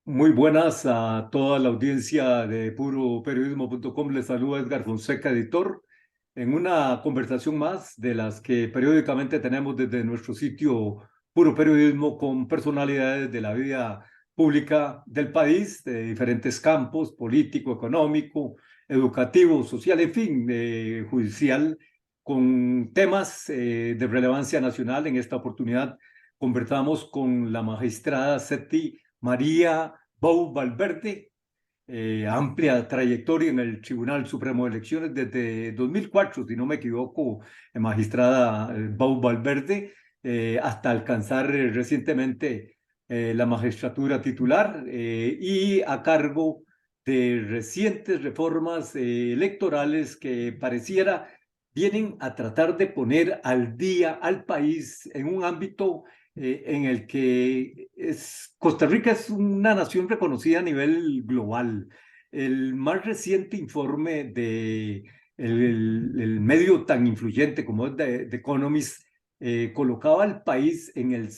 Muy buenas a toda la audiencia de puroperiodismo.com. Les saluda Edgar Fonseca, editor, en una conversación más de las que periódicamente tenemos desde nuestro sitio Puro Periodismo con personalidades de la vida pública del país, de diferentes campos, político, económico, educativo, social, en fin, judicial, con temas de relevancia nacional. En esta oportunidad conversamos con la magistrada Seti María Bou Valverde, amplia trayectoria en el Tribunal Supremo de Elecciones desde 2004, si no me equivoco, magistrada Bou Valverde, hasta alcanzar recientemente la magistratura titular y a cargo de recientes reformas electorales que pareciera vienen a tratar de poner al día al país en un ámbito en el que Costa Rica es una nación reconocida a nivel global. El más reciente informe de el medio tan influyente como es The Economist colocaba al país en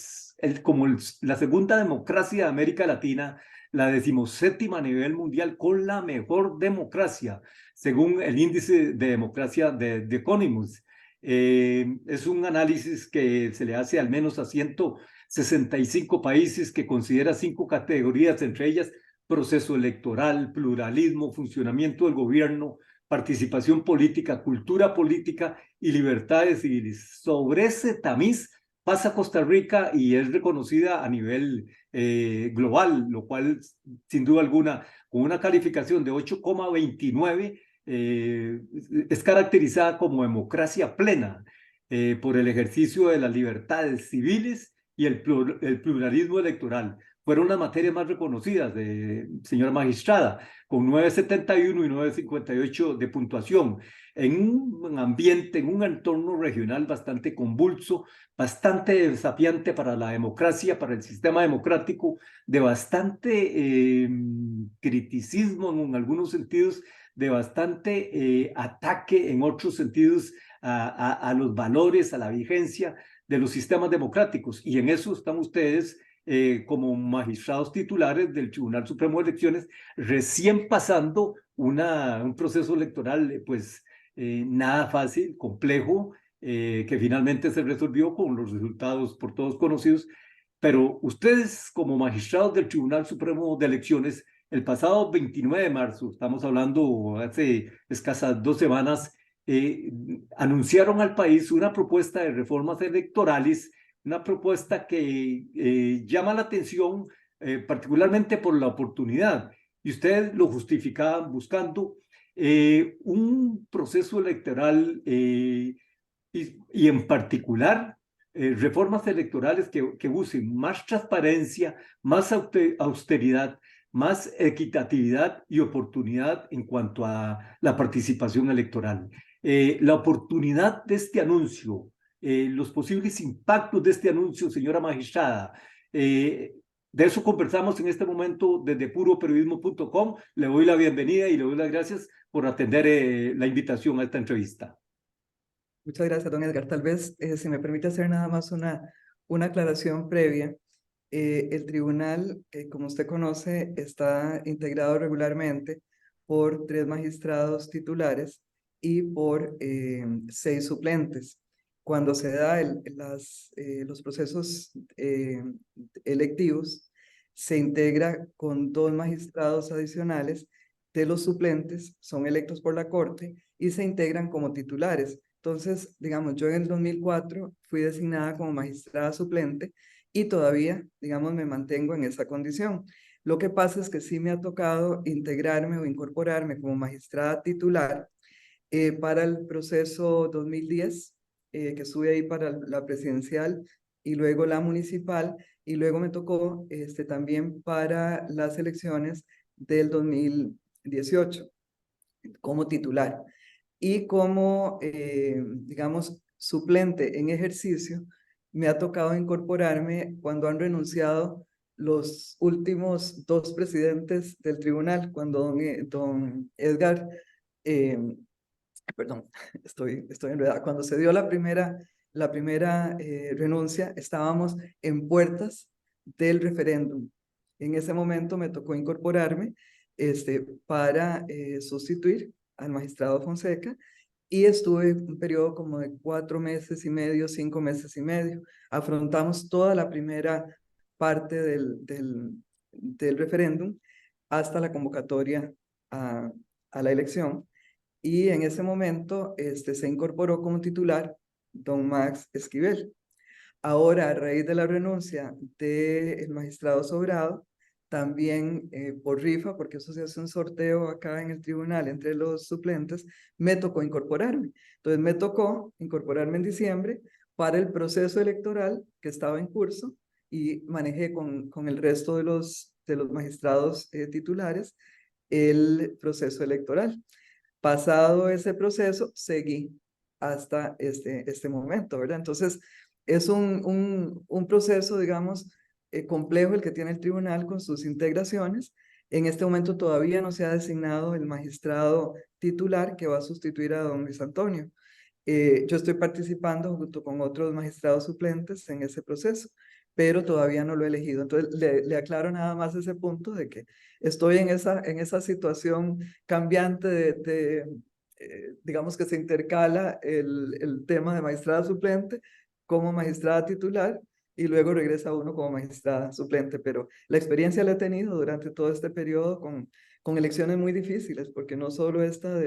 como la segunda democracia de América Latina, la 17ª a nivel mundial con la mejor democracia, según el índice de democracia de The Economist. Es un análisis que se le hace al menos a 165 países, que considera 5 categorías, entre ellas proceso electoral, pluralismo, funcionamiento del gobierno, participación política, cultura política y libertades civiles. Sobre ese tamiz pasa Costa Rica y es reconocida a nivel global, lo cual sin duda alguna, con una calificación de 8,29, es caracterizada como democracia plena por el ejercicio de las libertades civiles y el pluralismo electoral. Fueron las materias más reconocidas de señora magistrada, con 9,71 y 9,58 de puntuación, en un ambiente, en un entorno regional bastante convulso, bastante desafiante para la democracia, para el sistema democrático, de bastante criticismo en algunos sentidos, de bastante ataque en otros sentidos a los valores, a la vigencia de los sistemas democráticos. Y en eso están ustedes como magistrados titulares del Tribunal Supremo de Elecciones, recién pasando un proceso electoral pues nada fácil, complejo, que finalmente se resolvió con los resultados por todos conocidos. Pero ustedes como magistrados del Tribunal Supremo de Elecciones, el pasado 29 de marzo, estamos hablando hace escasas 2 semanas, eh, anunciaron al país una propuesta de reformas electorales, una propuesta que llama la atención particularmente por la oportunidad. Y ustedes lo justificaban buscando un proceso electoral y en particular reformas electorales que usen más transparencia, más austeridad, más equitatividad y oportunidad en cuanto a la participación electoral. La oportunidad de este anuncio, los posibles impactos de este anuncio, señora magistrada, de eso conversamos en este momento desde puroperiodismo.com. Le doy la bienvenida y le doy las gracias por atender la invitación a esta entrevista. Muchas gracias, don Edgar. Tal vez, si me permite hacer nada más una aclaración previa. El tribunal, como usted conoce, está integrado regularmente por 3 magistrados titulares y por 6 suplentes. Cuando se da los procesos electivos, se integra con 2 magistrados adicionales de los suplentes, son electos por la Corte y se integran como titulares. Entonces, digamos, yo en el 2004 fui designada como magistrada suplente y todavía, digamos, me mantengo en esa condición. Lo que pasa es que sí me ha tocado integrarme o incorporarme como magistrada titular para el proceso 2010, que estuve ahí para la presidencial y luego la municipal, y luego me tocó también para las elecciones del 2018 como titular. Y como, digamos, suplente en ejercicio, me ha tocado incorporarme cuando han renunciado los últimos 2 presidentes del tribunal, cuando don Edgar, eh, perdón, estoy enredada, cuando se dio la primera renuncia, estábamos en puertas del referéndum. En ese momento me tocó incorporarme para sustituir al magistrado Fonseca y estuve un periodo como de 4 meses y medio, 5 meses y medio. Afrontamos toda la primera parte del referéndum hasta la convocatoria a, a la elección. Y en ese momento se incorporó como titular don Max Esquivel. Ahora, a raíz de la renuncia del magistrado Sobrado, también por rifa, porque eso se hace un sorteo acá en el tribunal entre los suplentes, me tocó incorporarme. Entonces me tocó incorporarme en diciembre para el proceso electoral que estaba en curso y manejé con el resto de los magistrados titulares el proceso electoral. Pasado ese proceso, seguí hasta este momento, ¿verdad? Entonces, es un proceso, digamos, complejo el que tiene el tribunal con sus integraciones. En este momento todavía no se ha designado el magistrado titular que va a sustituir a don Luis Antonio. Yo estoy participando junto con otros magistrados suplentes en ese proceso, pero todavía no lo he elegido. Entonces, le aclaro nada más ese punto de que estoy en esa situación cambiante digamos que se intercala el tema de magistrada suplente como magistrada titular y luego regresa uno como magistrada suplente, pero la experiencia la he tenido durante todo este periodo con elecciones muy difíciles, porque no solo esta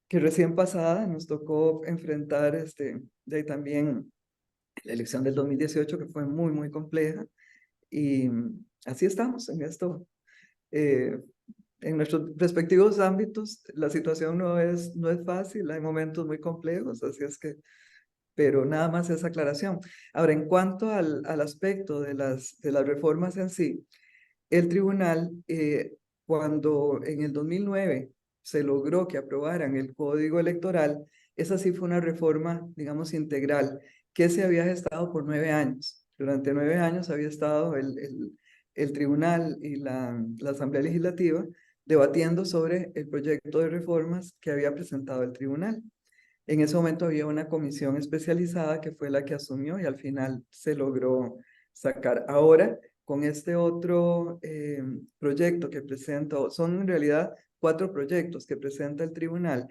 que recién pasada nos tocó enfrentar de ahí también la elección del 2018 que fue muy, muy compleja y así estamos en esto. En nuestros respectivos ámbitos, la situación no es fácil, hay momentos muy complejos, así es que, pero nada más esa aclaración. Ahora, en cuanto al aspecto de las reformas en sí, el tribunal, cuando en el 2009 se logró que aprobaran el Código Electoral, esa sí fue una reforma, digamos, integral, que se había gestado por 9 años. Durante 9 años había estado el tribunal y la Asamblea Legislativa debatiendo sobre el proyecto de reformas que había presentado el tribunal. En ese momento había una comisión especializada que fue la que asumió y al final se logró sacar. Ahora, con este otro proyecto que presenta, son en realidad 4 proyectos que presenta el tribunal,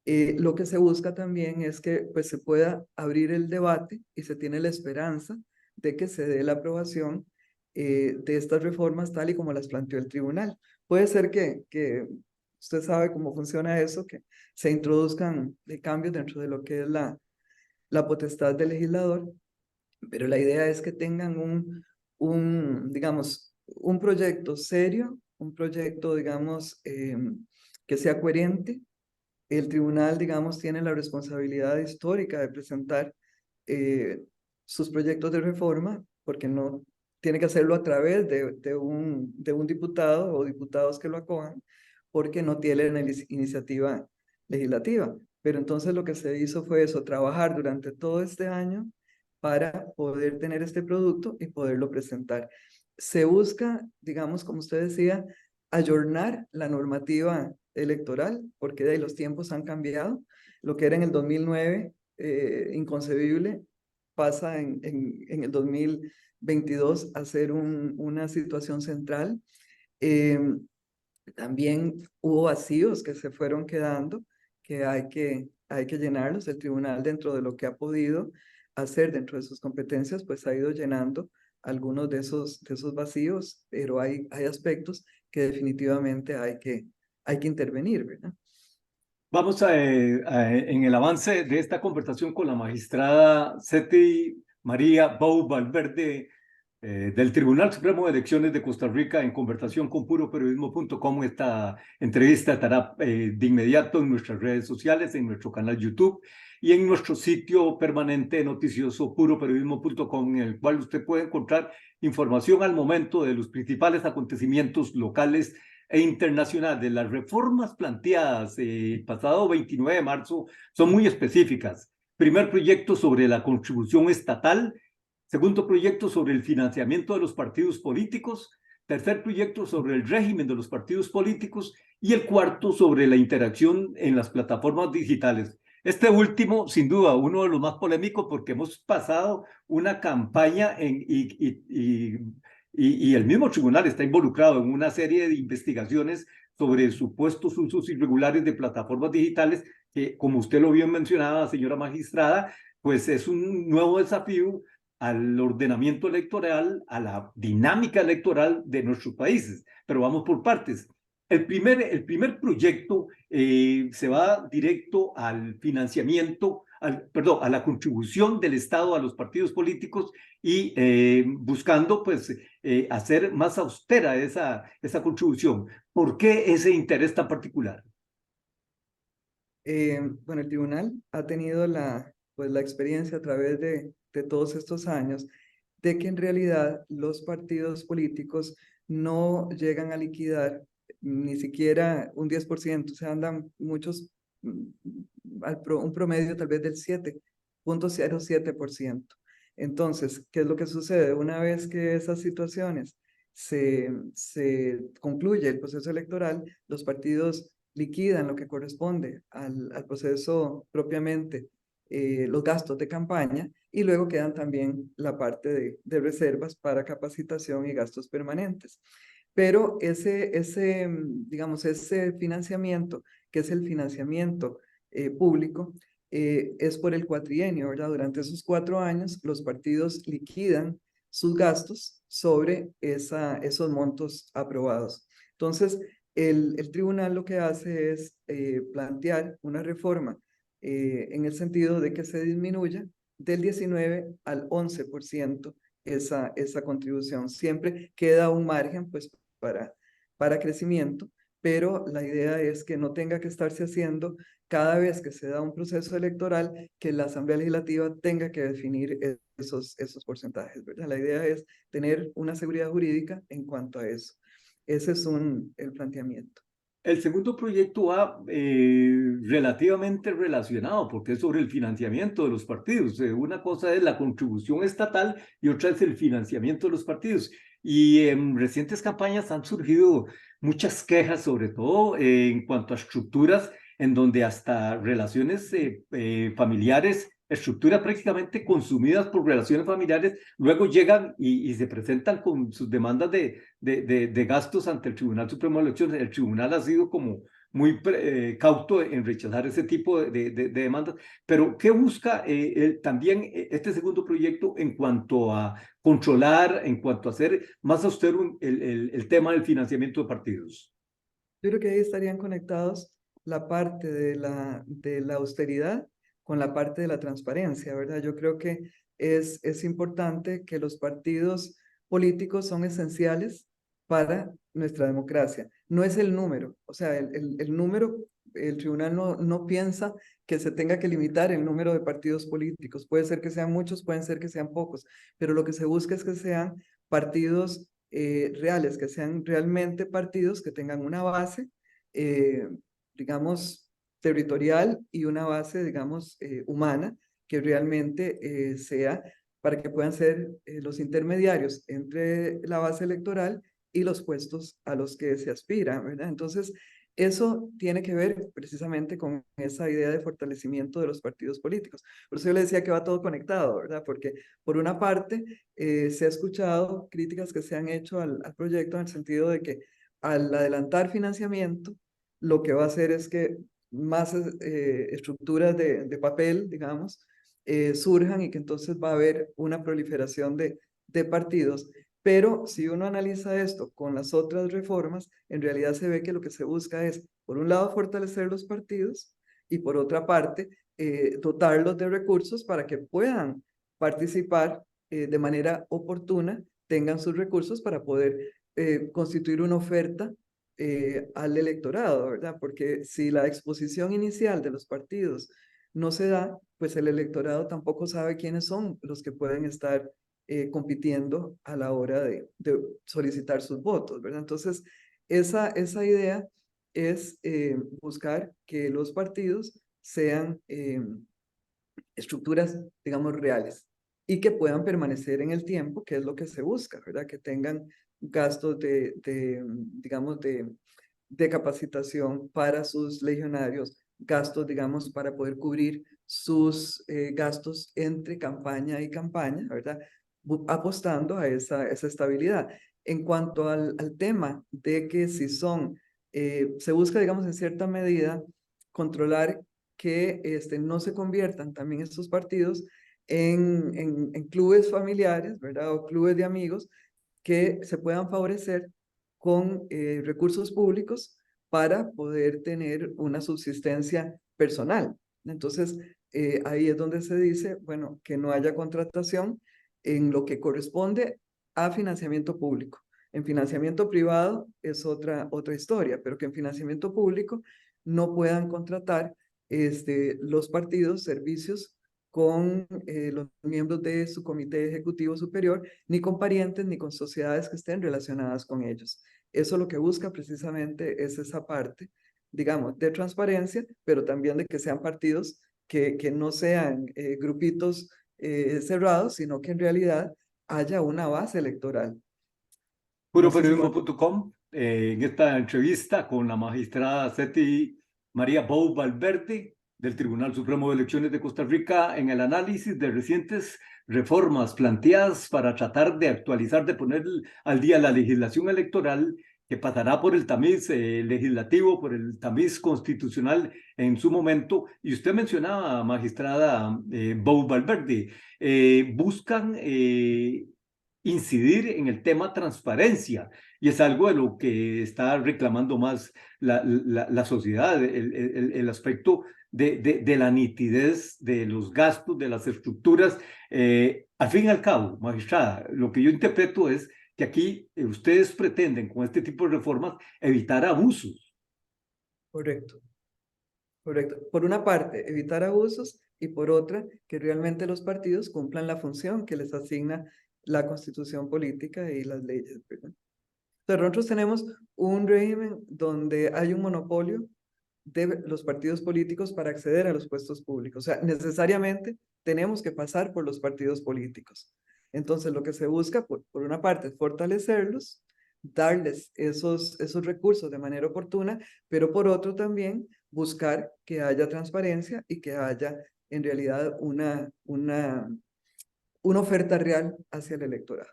lo que se busca también es que pues, se pueda abrir el debate y se tiene la esperanza de que se dé la aprobación de estas reformas tal y como las planteó el tribunal. Puede ser que usted sabe cómo funciona eso, que se introduzcan cambios dentro de lo que es la potestad del legislador, pero la idea es que tengan digamos, un proyecto serio, un proyecto, digamos, que sea coherente. El tribunal, digamos, tiene la responsabilidad histórica de presentar eh, sus proyectos de reforma, porque no tiene que hacerlo a través de un diputado o diputados que lo acojan, porque no tiene la iniciativa legislativa. Pero entonces lo que se hizo fue eso, trabajar durante todo este año para poder tener este producto y poderlo presentar. Se busca, digamos, como usted decía, ayornar la normativa electoral, porque de ahí los tiempos han cambiado. Lo que era en el 2009 inconcebible, pasa en el 2022 a ser una situación central. Eh, También hubo vacíos que se fueron quedando, que hay que llenarlos. El tribunal, dentro de lo que ha podido hacer dentro de sus competencias, pues ha ido llenando algunos de esos vacíos, pero hay aspectos que definitivamente hay que intervenir, ¿verdad? Vamos en el avance de esta conversación con la magistrada Seti María Bou Valverde del Tribunal Supremo de Elecciones de Costa Rica en conversación con puroperiodismo.com. Esta entrevista estará de inmediato en nuestras redes sociales, en nuestro canal YouTube y en nuestro sitio permanente noticioso puroperiodismo.com, en el cual usted puede encontrar información al momento de los principales acontecimientos locales e internacionales. Las reformas planteadas el pasado 29 de marzo son muy específicas. Primer proyecto sobre la contribución estatal. Segundo proyecto sobre el financiamiento de los partidos políticos. Tercer proyecto sobre el régimen de los partidos políticos. Y el cuarto sobre la interacción en las plataformas digitales. Este último, sin duda, uno de los más polémicos porque hemos pasado una campaña y el mismo tribunal está involucrado en una serie de investigaciones sobre supuestos usos irregulares de plataformas digitales, que como usted lo bien mencionaba, señora magistrada, pues es un nuevo desafío al ordenamiento electoral, a la dinámica electoral de nuestros países. Pero vamos por partes. El primer proyecto se va directo al financiamiento, perdón, a la contribución del Estado a los partidos políticos y buscando pues hacer más austera esa contribución. ¿Por qué ese interés tan particular? Bueno, el tribunal ha tenido pues, la experiencia a través de todos estos años de que en realidad los partidos políticos no llegan a liquidar ni siquiera un 10%, o sea, andan muchos un promedio tal vez del 7,07%. Entonces, ¿qué es lo que sucede? Una vez que esas situaciones se concluye el proceso electoral, los partidos liquidan lo que corresponde al proceso propiamente, los gastos de campaña, y luego quedan también la parte de reservas para capacitación y gastos permanentes. Pero digamos, ese financiamiento, que es el financiamiento público, es por el cuatrienio, ¿verdad? Durante esos 4 años, los partidos liquidan sus gastos sobre esos montos aprobados. Entonces, el tribunal lo que hace es plantear una reforma en el sentido de que se disminuya del 19 al 11% esa contribución. Siempre queda un margen pues, para crecimiento, pero la idea es que no tenga que estarse haciendo cada vez que se da un proceso electoral, que la Asamblea Legislativa tenga que definir esos porcentajes, ¿verdad? La idea es tener una seguridad jurídica en cuanto a eso. Ese es el planteamiento. El segundo proyecto va relativamente relacionado porque es sobre el financiamiento de los partidos. Una cosa es la contribución estatal y otra es el financiamiento de los partidos. Y en recientes campañas han surgido muchas quejas, sobre todo en cuanto a estructuras en donde hasta relaciones familiares, estructuras prácticamente consumidas por relaciones familiares, luego llegan y se presentan con sus demandas de gastos ante el Tribunal Supremo de Elecciones. El tribunal ha sido como muy cauto en rechazar ese tipo de demandas. Pero, ¿qué busca también este segundo proyecto en cuanto a controlar, en cuanto a hacer más austero el tema del financiamiento de partidos? Yo creo que ahí estarían conectados la parte de la austeridad con la parte de la transparencia, ¿verdad? Yo creo que es importante que los partidos políticos son esenciales para nuestra democracia. No es el número, o sea, el número, el tribunal no piensa que se tenga que limitar el número de partidos políticos. Puede ser que sean muchos, pueden ser que sean pocos, pero lo que se busca es que sean partidos reales, que sean realmente partidos que tengan una base, eh, digamos, territorial y una base, digamos, humana, que realmente sea para que puedan ser los intermediarios entre la base electoral y los puestos a los que se aspira, ¿verdad? Entonces, eso tiene que ver precisamente con esa idea de fortalecimiento de los partidos políticos. Por eso yo le decía que va todo conectado, ¿verdad? Porque por una parte, se ha escuchado críticas que se han hecho al proyecto en el sentido de que al adelantar financiamiento, lo que va a hacer es que más estructuras de papel, digamos, surjan y que entonces va a haber una proliferación de partidos. Pero si uno analiza esto con las otras reformas, en realidad se ve que lo que se busca es, por un lado, fortalecer los partidos y por otra parte, dotarlos de recursos para que puedan participar de manera oportuna, tengan sus recursos para poder constituir una oferta al electorado, ¿verdad? Porque si la exposición inicial de los partidos no se da, pues el electorado tampoco sabe quiénes son los que pueden estar compitiendo a la hora de solicitar sus votos, ¿verdad? Entonces, esa idea es buscar que los partidos sean estructuras, digamos, reales y que puedan permanecer en el tiempo, que es lo que se busca, ¿verdad? Que tengan gastos digamos, de capacitación para sus legionarios, gastos, digamos, para poder cubrir sus gastos entre campaña y campaña, ¿verdad? apostando a esa estabilidad. En cuanto al tema de que si son, se busca, digamos, en cierta medida, controlar que no se conviertan también estos partidos en clubes familiares, ¿verdad? O clubes de amigos que se puedan favorecer con recursos públicos para poder tener una subsistencia personal. Entonces, ahí es donde se dice, bueno, que no haya contratación en lo que corresponde a financiamiento público. En financiamiento privado es otra historia, pero que en financiamiento público no puedan contratar los partidos servicios con los miembros de su comité ejecutivo superior, ni con parientes, ni con sociedades que estén relacionadas con ellos. Eso lo que busca precisamente es esa parte, digamos, de transparencia, pero también de que sean partidos que no sean grupitos cerrados, sino que en realidad haya una base electoral. No sé si con... Puroperiodismo.com, en esta entrevista con la magistrada Seti María Bou Valverde del Tribunal Supremo de Elecciones de Costa Rica en el análisis de recientes reformas planteadas para tratar de actualizar, de poner al día la legislación electoral que pasará por el tamiz legislativo, por el tamiz constitucional en su momento. Y usted mencionaba, magistrada Bou Valverde, buscan incidir en el tema transparencia, y es algo de lo que está reclamando más la sociedad, el aspecto de la nitidez de los gastos, de las estructuras. Al fin y al cabo, magistrada, lo que yo interpreto es que aquí ustedes pretenden con este tipo de reformas evitar abusos. Correcto, correcto. Por una parte, evitar abusos y por otra, que realmente los partidos cumplan la función que les asigna la constitución política y las leyes, ¿verdad? Entonces, nosotros tenemos un régimen donde hay un monopolio de los partidos políticos para acceder a los puestos públicos. O sea, necesariamente tenemos que pasar por los partidos políticos. Entonces, lo que se busca, por una parte, es fortalecerlos, darles esos recursos de manera oportuna, pero por otro también buscar que haya transparencia y que haya en realidad una oferta real hacia el electorado.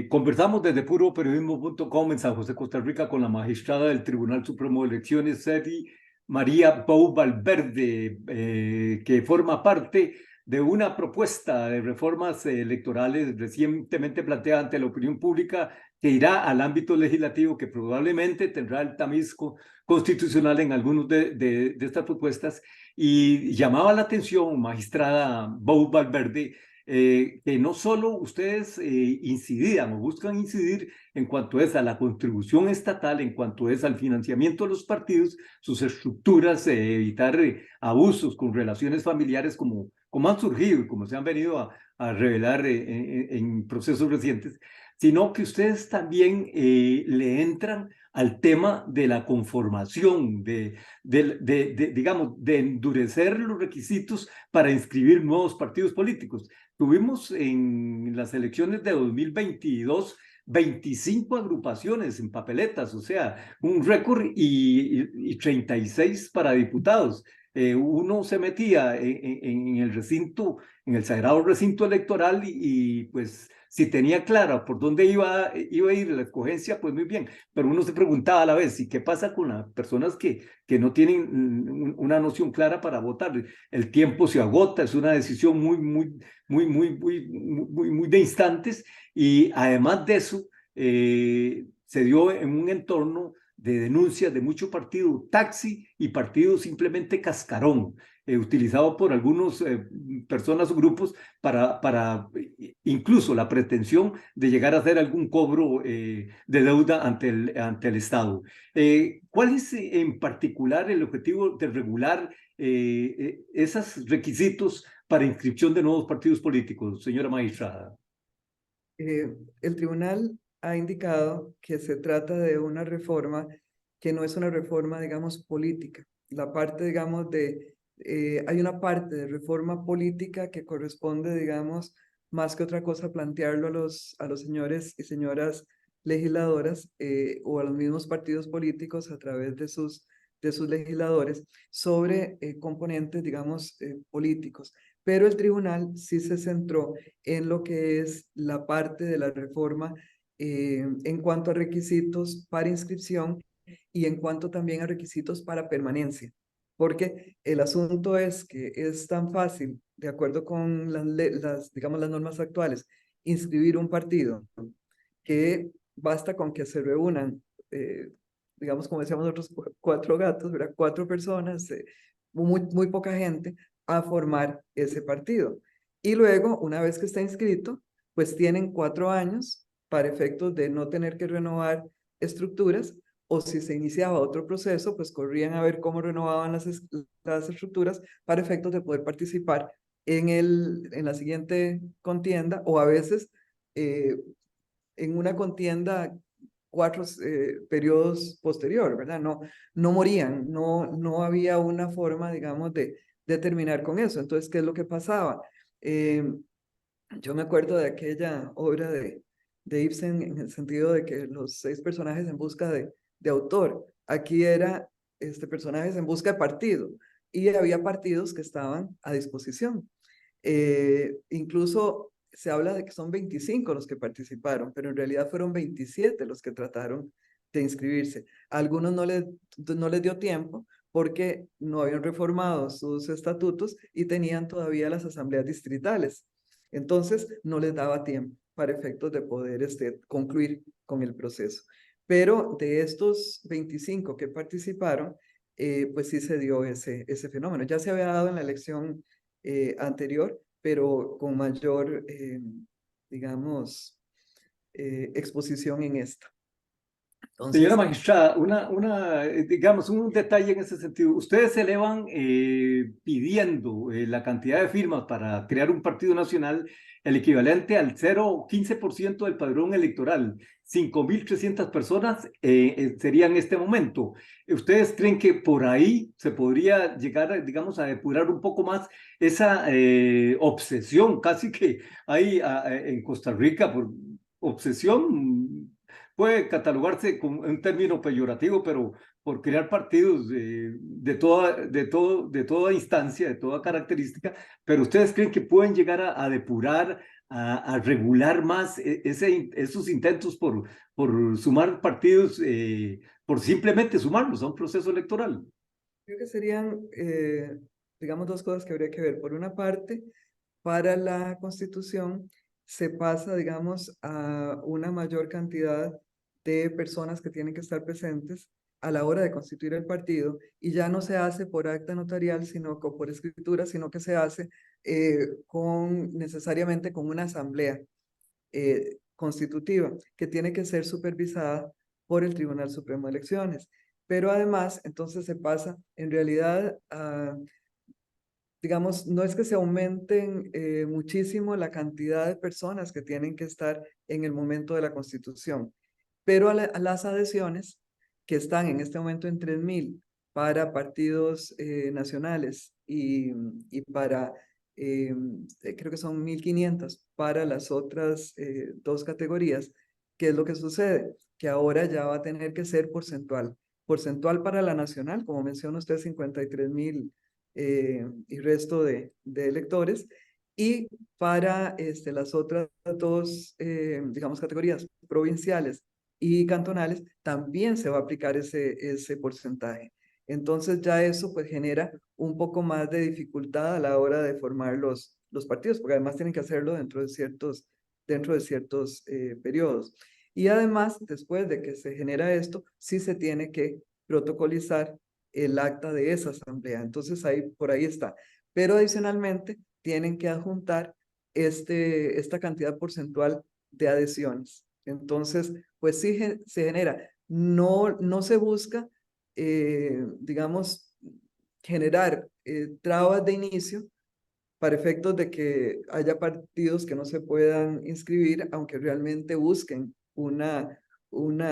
Conversamos desde puroperiodismo.com en San José, Costa Rica, con la magistrada del Tribunal Supremo de Elecciones, Seti María Bou Valverde, que forma parte de una propuesta de reformas electorales recientemente planteada ante la opinión pública que irá al ámbito legislativo, que probablemente tendrá el tamiz constitucional en algunas de estas propuestas. Y llamaba la atención, magistrada Bou Valverde, que no solo ustedes incidían o buscan incidir en cuanto es a la contribución estatal, en cuanto es al financiamiento de los partidos, sus estructuras, evitar abusos con relaciones familiares como han surgido y como se han venido a revelar en procesos recientes, sino que ustedes también le entran al tema de la conformación, digamos, de endurecer los requisitos para inscribir nuevos partidos políticos. Tuvimos en las elecciones de 2022 25 agrupaciones en papeletas, o sea, un récord, y 36 para diputados. Uno se metía en el recinto, en el sagrado recinto electoral y pues si tenía clara por dónde iba a ir la escogencia, pues muy bien, pero uno se preguntaba a la vez, ¿y qué pasa con las personas que no tienen una noción clara para votar? El tiempo se agota, es una decisión muy de instantes, y además de eso, se dio en un entorno de denuncias de mucho partido taxi y partido simplemente cascarón, utilizado por algunas personas o grupos para incluso la pretensión de llegar a hacer algún cobro de deuda ante el Estado. ¿Cuál es en particular el objetivo de regular esos requisitos para inscripción de nuevos partidos políticos, señora magistrada? El tribunal ha indicado que se trata de una reforma que no es una reforma, digamos, política. La parte, digamos, hay una parte de reforma política que corresponde, digamos, más que otra cosa, plantearlo a los señores y señoras legisladoras o a los mismos partidos políticos a través de sus legisladores sobre componentes, digamos, políticos. pero el tribunal sí se centró en lo que es la parte de la reforma en cuanto a requisitos para inscripción y en cuanto también a requisitos para permanencia. Porque el asunto es que es tan fácil, de acuerdo con digamos, las normas actuales, inscribir un partido, que basta con que se reúnan, digamos, como decíamos nosotros, cuatro gatos, ¿verdad? Cuatro personas, muy poca gente, a formar ese partido. Y luego, una vez que está inscrito, pues tienen 4 años para efectos de no tener que renovar estructuras, o si se iniciaba otro proceso, pues corrían a ver cómo renovaban las estructuras para efectos de poder participar en la siguiente contienda, o a veces en una contienda 4 periodos posterior, ¿verdad? No morían, no había una forma, digamos, de terminar con eso. Entonces, ¿qué es lo que pasaba? Yo me acuerdo de aquella obra de Ibsen en el sentido de que los 6 personajes en busca de autor. Aquí era personajes en busca de partido, y había partidos que estaban a disposición. Incluso se habla de que son 25 los que participaron, pero en realidad fueron 27 los que trataron de inscribirse. A algunos no les dio tiempo porque no habían reformado sus estatutos y tenían todavía las asambleas distritales. Entonces, no les daba tiempo para efectos de poder concluir con el proceso. Pero de estos 25 que participaron, pues sí se dio ese fenómeno. Ya se había dado en la elección anterior, pero con mayor, digamos, exposición en esta. Señora Entonces, magistrada, digamos, un detalle en ese sentido. Ustedes elevan pidiendo la cantidad de firmas para crear un partido nacional el equivalente al 0,15% del padrón electoral. 5.300 personas sería en este momento. ¿Ustedes creen que por ahí se podría llegar, digamos, a depurar un poco más esa obsesión casi que hay en Costa Rica por obsesión? Puede catalogarse como un término peyorativo, pero por crear partidos de toda instancia, de toda característica, pero ustedes creen que pueden llegar a depurar, a regular más esos intentos por sumar partidos, por simplemente sumarlos a un proceso electoral. creo que serían, digamos, 2 cosas que habría que ver. Por una parte, para la Constitución se pasa, digamos, a una mayor cantidad de personas que tienen que estar presentes a la hora de constituir el partido, y ya no se hace por acta notarial, sino por escritura, sino que se hace necesariamente con una asamblea constitutiva que tiene que ser supervisada por el Tribunal Supremo de Elecciones. Pero además, entonces se pasa en realidad a, digamos, no es que se aumenten muchísimo la cantidad de personas que tienen que estar en el momento de la constitución, pero a las adhesiones, que están en este momento en 3.000 para partidos nacionales y para, creo que son 1.500 para las otras 2 categorías. ¿Qué es lo que sucede? Que ahora ya va a tener que ser porcentual para la nacional, como menciona usted, 53.000 y resto de electores, y para las otras 2, digamos, categorías provinciales y cantonales, también se va a aplicar ese porcentaje. Entonces ya eso pues genera un poco más de dificultad a la hora de formar los partidos, porque además tienen que hacerlo dentro de ciertos periodos. Y además, después de que se genera esto, sí se tiene que protocolizar el acta de esa asamblea. Entonces ahí, por ahí está. Pero adicionalmente tienen que adjuntar esta cantidad porcentual de adhesiones. Entonces, pues sí se genera. No se busca, digamos, generar trabas de inicio para efectos de que haya partidos que no se puedan inscribir, aunque realmente busquen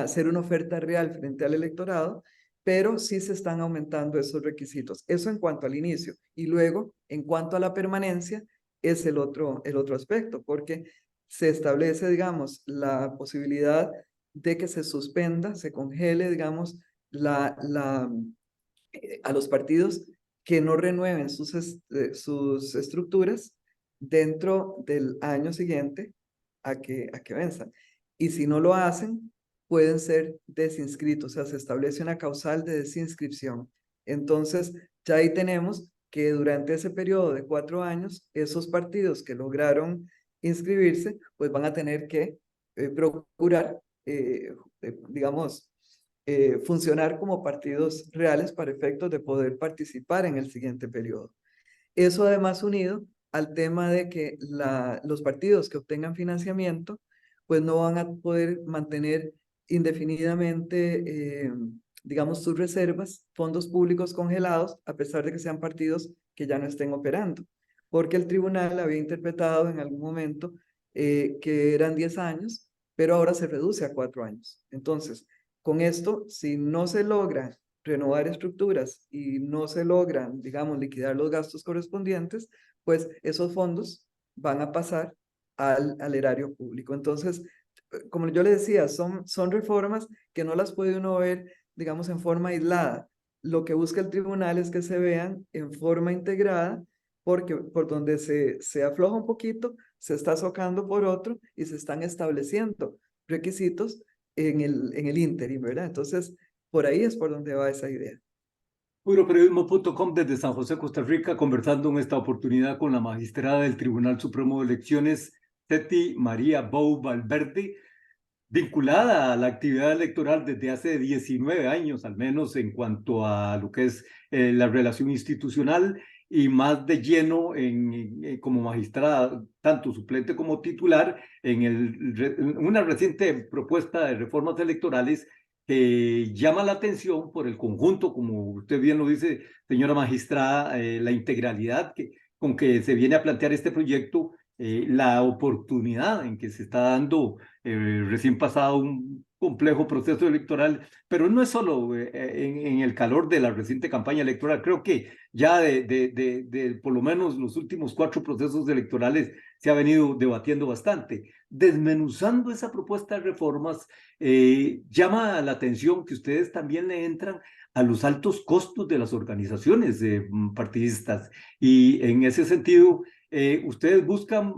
ser una oferta real frente al electorado, pero sí se están aumentando esos requisitos. Eso en cuanto al inicio. Y luego, en cuanto a la permanencia, es el otro aspecto, porque se establece, digamos, la posibilidad de que se suspenda, se congele, digamos, a los partidos que no renueven sus estructuras dentro del año siguiente a que venzan. Y si no lo hacen, pueden ser desinscritos, o sea, se establece una causal de desinscripción. Entonces, ya ahí tenemos que durante ese periodo de 4 años, esos partidos que lograron inscribirse, pues van a tener que procurar, digamos, funcionar como partidos reales para efectos de poder participar en el siguiente periodo. Eso además unido al tema de que los partidos que obtengan financiamiento, pues no van a poder mantener indefinidamente, digamos, sus reservas, fondos públicos congelados, a pesar de que sean partidos que ya no estén operando, porque el tribunal había interpretado en algún momento que eran 10 años, pero ahora se reduce a 4 años. Entonces, con esto, si no se logra renovar estructuras y no se logran, digamos, liquidar los gastos correspondientes, pues esos fondos van a pasar al erario público. Entonces, como yo le decía, son reformas que no las puede uno ver, digamos, en forma aislada. Lo que busca el tribunal es que se vean en forma integrada, porque por donde se afloja un poquito, se está socando por otro y se están estableciendo requisitos en el ínterin, ¿verdad? Entonces, por ahí es por donde va esa idea. Puroperiodismo.com desde San José, Costa Rica, conversando en esta oportunidad con la magistrada del Tribunal Supremo de Elecciones, Teti María Bou Valverde, vinculada a la actividad electoral desde hace 19 años, al menos en cuanto a lo que es la relación institucional y más de lleno como magistrada, tanto suplente como titular, en una reciente propuesta de reformas electorales que llama la atención por el conjunto, como usted bien lo dice, señora magistrada, la integralidad con que se viene a plantear este proyecto, la oportunidad en que se está dando recién pasado un complejo proceso electoral, pero no es solo en el calor de la reciente campaña electoral. Creo que ya de por lo menos los últimos 4 procesos electorales se ha venido debatiendo bastante. Desmenuzando esa propuesta de reformas, llama la atención que ustedes también le entran a los altos costos de las organizaciones partidistas, y en ese sentido ustedes buscan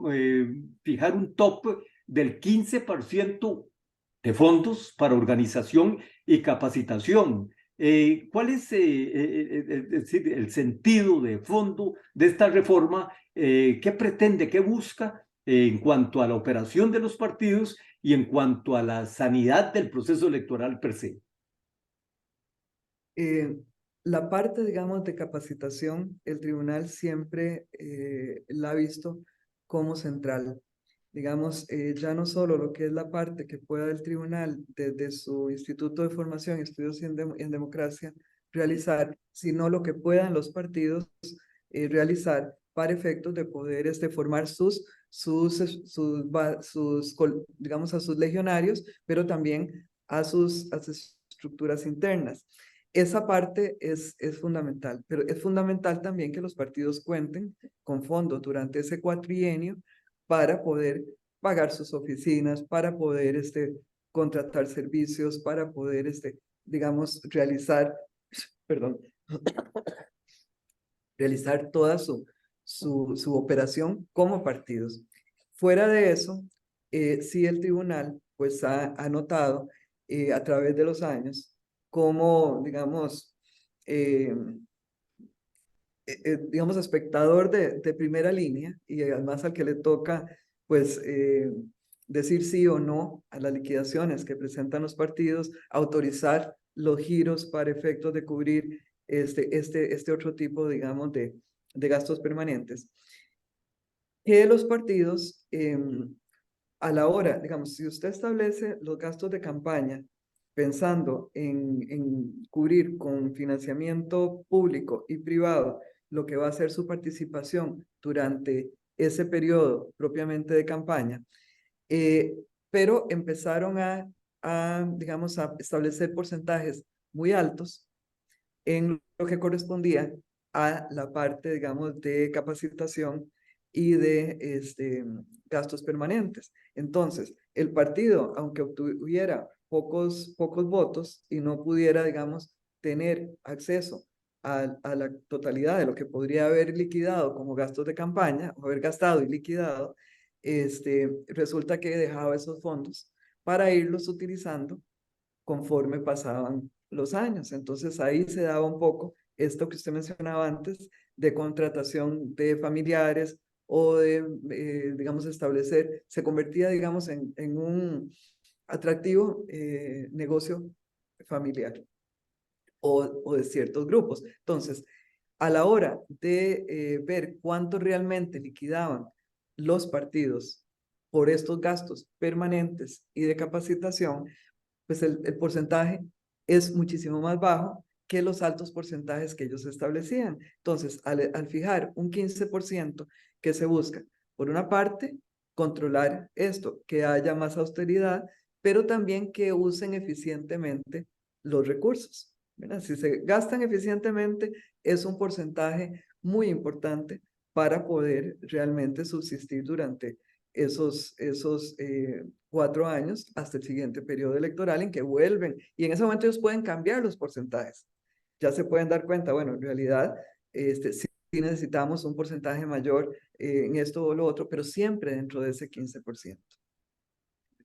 fijar un top del 15% de fondos para organización y capacitación. ¿Cuál es el sentido de fondo de esta reforma? ¿Qué pretende, qué busca en cuanto a la operación de los partidos y en cuanto a la sanidad del proceso electoral per se? La parte, digamos, de capacitación, el tribunal siempre la ha visto como central. Digamos, ya no solo lo que es la parte que pueda el tribunal desde su Instituto de Formación y Estudios en Democracia realizar, sino lo que puedan los partidos realizar para efectos de poder formar digamos, a sus legionarios, pero también a sus estructuras internas. Esa parte es fundamental, pero es fundamental también que los partidos cuenten con fondos durante ese cuatrienio para poder pagar sus oficinas, para poder contratar servicios, para poder, digamos, perdón, realizar toda su operación como partidos. Fuera de eso, sí el tribunal pues ha notado a través de los años como, digamos, espectador de primera línea y además al que le toca, pues, decir sí o no a las liquidaciones que presentan los partidos, autorizar los giros para efectos de cubrir este otro tipo, digamos, de gastos permanentes. Que los partidos, a la hora, digamos, si usted establece los gastos de campaña pensando en cubrir con financiamiento público y privado lo que va a ser su participación durante ese periodo propiamente de campaña, eh, pero empezaron digamos, a establecer porcentajes muy altos en lo que correspondía a la parte, digamos, de capacitación y de gastos permanentes. Entonces, el partido, aunque obtuviera pocos votos y no pudiera, digamos, tener acceso a la totalidad de lo que podría haber liquidado como gastos de campaña, o haber gastado y liquidado, resulta que dejaba esos fondos para irlos utilizando conforme pasaban los años. Entonces ahí se daba un poco esto que usted mencionaba antes de contratación de familiares o de, digamos, establecer, se convertía, digamos, en un atractivo negocio familiar o de ciertos grupos. Entonces, a la hora de ver cuánto realmente liquidaban los partidos por estos gastos permanentes y de capacitación, pues el porcentaje es muchísimo más bajo que los altos porcentajes que ellos establecían. Entonces, al fijar un 15% que se busca, por una parte, controlar esto, que haya más austeridad, pero también que usen eficientemente los recursos, ¿verdad? Si se gastan eficientemente, es un porcentaje muy importante para poder realmente subsistir durante esos 4 años hasta el siguiente periodo electoral en que vuelven. Y en ese momento ellos pueden cambiar los porcentajes. Ya se pueden dar cuenta, bueno, en realidad sí necesitamos un porcentaje mayor en esto o lo otro, pero siempre dentro de ese 15%.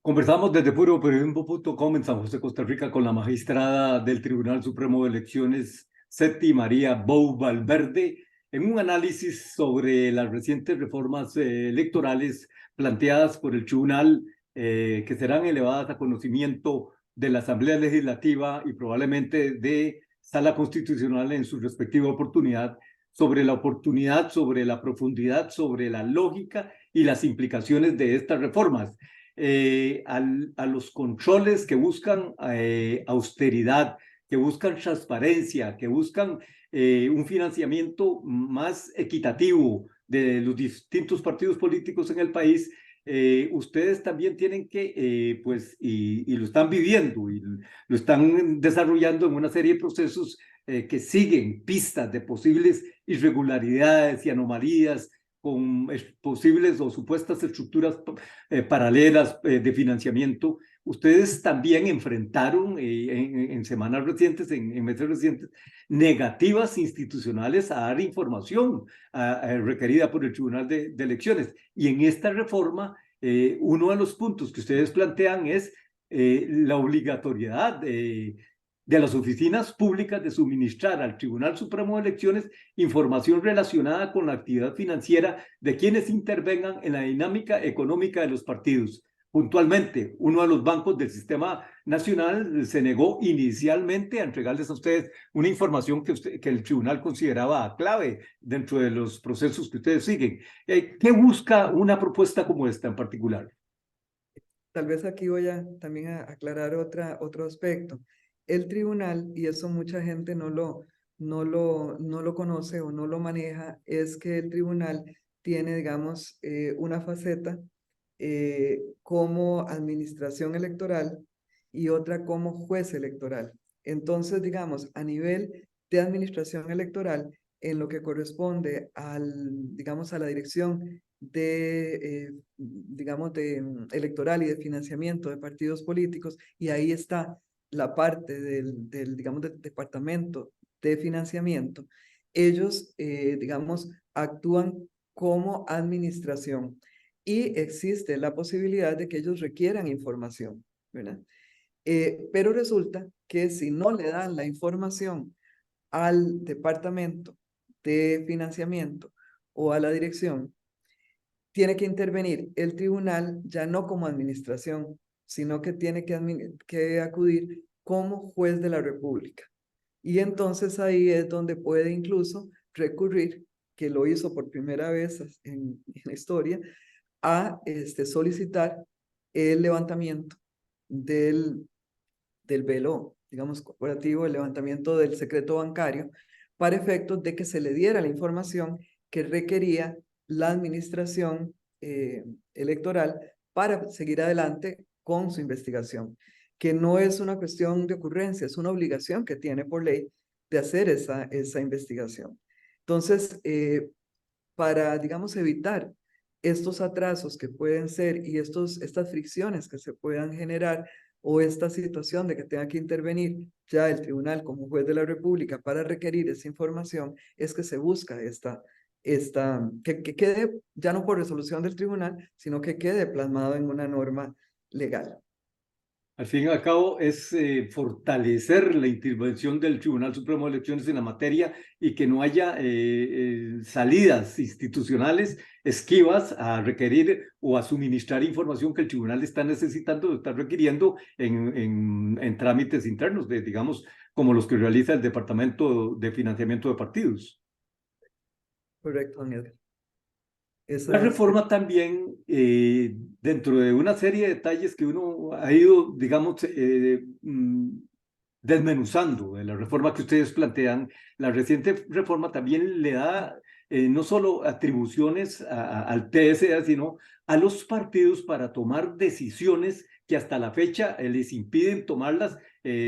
Conversamos desde puroperiodismo.com en San José, Costa Rica, con la magistrada del Tribunal Supremo de Elecciones, Seti María Bou Valverde, en un análisis sobre las recientes reformas electorales planteadas por el tribunal, que serán elevadas a conocimiento de la Asamblea Legislativa y probablemente de Sala Constitucional en su respectiva oportunidad, sobre la oportunidad, sobre la profundidad, sobre la lógica y las implicaciones de estas reformas. A los controles que buscan austeridad, que buscan transparencia, que buscan un financiamiento más equitativo de los distintos partidos políticos en el país, ustedes también tienen que, pues, y lo están viviendo y lo están desarrollando en una serie de procesos que siguen pistas de posibles irregularidades y anomalías con posibles o supuestas estructuras paralelas de financiamiento. Ustedes también enfrentaron en semanas recientes, en meses recientes, negativas institucionales a dar información requerida por el Tribunal de Elecciones. Y en esta reforma, uno de los puntos que ustedes plantean es la obligatoriedad de las oficinas públicas de suministrar al Tribunal Supremo de Elecciones información relacionada con la actividad financiera de quienes intervengan en la dinámica económica de los partidos. Puntualmente, uno de los bancos del sistema nacional se negó inicialmente a entregarles a ustedes una información que el tribunal consideraba clave dentro de los procesos que ustedes siguen. ¿Qué busca una propuesta como esta en particular? Tal vez aquí voy a también a aclarar otro aspecto. El tribunal, y eso mucha gente no lo conoce o no lo maneja, es que el tribunal tiene, digamos, una faceta como administración electoral y otra como juez electoral. Entonces, digamos, a nivel de administración electoral, en lo que corresponde digamos, a la dirección digamos, electoral y de financiamiento de partidos políticos, y ahí está la parte digamos, del departamento de financiamiento. Ellos, digamos, actúan como administración y existe la posibilidad de que ellos requieran información, ¿verdad? Pero resulta que si no le dan la información al departamento de financiamiento o a la dirección, tiene que intervenir el tribunal ya no como administración, sino que tiene que acudir como juez de la República. Y entonces ahí es donde puede incluso recurrir, que lo hizo por primera vez en la historia, a solicitar el levantamiento del velo, digamos, corporativo, el levantamiento del secreto bancario, para efectos de que se le diera la información que requería la administración electoral para seguir adelante con su investigación, que no es una cuestión de ocurrencia, es una obligación que tiene por ley de hacer esa investigación. Entonces, para, digamos, evitar estos atrasos que pueden ser y estas fricciones que se puedan generar o esta situación de que tenga que intervenir ya el tribunal como juez de la República para requerir esa información, es que se busca que quede ya no por resolución del tribunal, sino que quede plasmado en una norma legal. Al fin y al cabo es fortalecer la intervención del Tribunal Supremo de Elecciones en la materia y que no haya salidas institucionales esquivas a requerir o a suministrar información que el tribunal está necesitando o está requiriendo en trámites internos, digamos, como los que realiza el Departamento de Financiamiento de Partidos. Correcto, don Edgar. Esa La es, reforma también, dentro de una serie de detalles que uno ha ido, digamos, desmenuzando de la reforma que ustedes plantean, la reciente reforma también le da no solo atribuciones al TSE, sino a los partidos para tomar decisiones que hasta la fecha les impiden tomarlas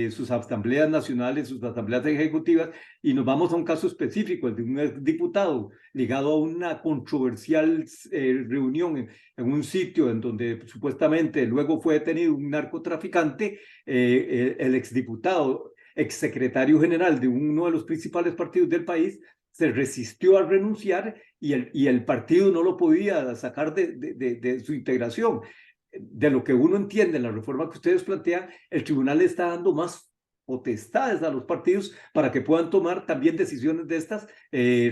sus asambleas nacionales, sus asambleas ejecutivas, y nos vamos a un caso específico, el de un diputado ligado a una controversial reunión en un sitio en donde supuestamente luego fue detenido un narcotraficante. El exdiputado, exsecretario general de uno de los principales partidos del país, se resistió a renunciar y el partido no lo podía sacar de su integración. De lo que uno entiende en la reforma que ustedes plantean, el tribunal le está dando más potestades a los partidos para que puedan tomar también decisiones de estas,